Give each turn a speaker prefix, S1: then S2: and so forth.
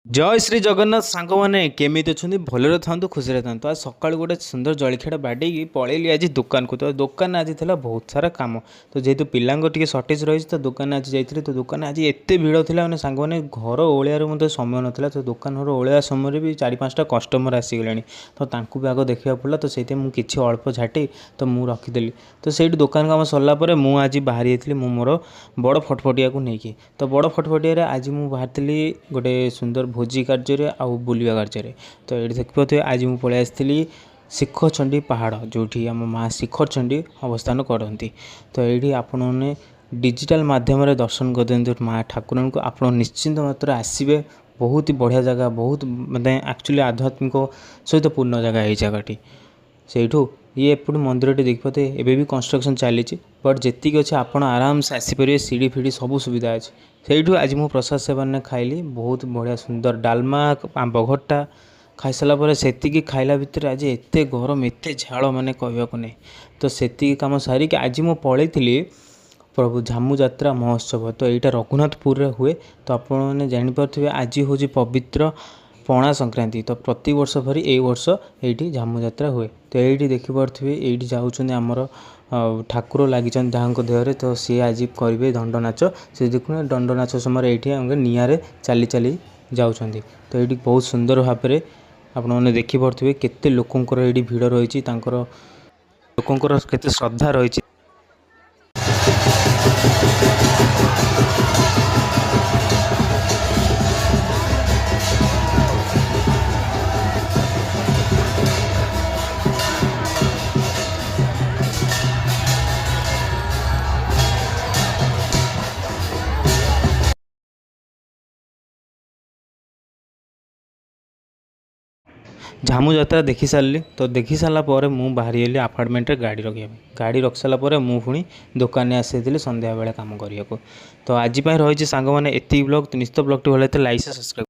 S1: जय श्री जगन्नाथ सांग मैंने केमी अच्छा भलरे था खुशी था आज सका गोटे सुंदर जलखिया बाड़े पलैली आज दुकान को। तो दुकान आज था बहुत सारा कम। तो जेहेतु पिला सर्टेज रही तो दुकान आज जाइए। तो दुकान आज एत भिड़ था मैंने सांग मैंने घर ओलियार मत समय नाला। तो दुकान घर ओलिया समय भी 4-5टा कस्टमर आसीगले। तो भी आग देखा पड़ा। तो से मुझे अल्प झाटी तो मुझे रखीदेली। तो से दुकान काम सरला मुझे आज बाहरी जाइए मोर बड़ फटफटिया को लेकिन। तो बड़ फटफटिया आज मुझे बाहरी गोटे सुंदर भोजी कार्य आउ बुलवा कार्य। तो ये देखिए आज मुझे पलि आसी शिखरचंडी पहाड़ जो आम माँ शिखरचंडी अवस्थान करती। तो ये आपने डिजिटल माध्यम दर्शन कर दिखाँ माँ ठाकुर को आप निश्चिंत मात्र आसवे। बहुत ही बढ़िया जगह बहुत मतलब एक्चुअली आध्यात्मिक सहित पूर्ण जगह ये जगहटी से ये एपट मंदिर देखिए एवं भी कंस्ट्रक्शन चली। बट जी अच्छे आप आराम से आसीपर सीढ़ी फिड़ी सब सुविधा अच्छे। से आज मुझे प्रसाद सेवन खाइली बहुत बढ़िया सुंदर डालमा आंब खट्टा खाई सारापर से खाइला भितर आज एत गरम एत झाड़ माने कहवाक नहीं। तो से कम सारिक आज मुझे पलैली प्रभु झामू यात्रा महोत्सव। तो यहाँ रघुनाथपुर हुए। तो आपने जानीपे आज हूँ पवित्र पणा संक्रांति। तो प्रति वर्ष भरी ए वर्ष ये झामू यात्रा हुए। तो ये देखिपे ये जाऊँ आमर ठाकुर लगी जहाँ देहरे। तो सी आज करेंगे दंड नाच। से देखुना दंड नाच समय ये निआरे चली चली जाऊँच। तो ये बहुत सुंदर भाव में आपने देखिपे केते लोकंर ये भिड़ रही लोकंर केते श्रद्धा रही। झामू यात्रा देखी सारी। तो देखी सारापर मुझे बाहरी गली आपार्टमेंट गाड़ी रखा। गाड़ी रखी सारापर मुझे पुणी दुकान आसी संध्या बेले कम करने को। तो आज रही सांग मैंने एति ब्लॉग निश्चित ब्लॉग भल लाइक सब्सक्राइब।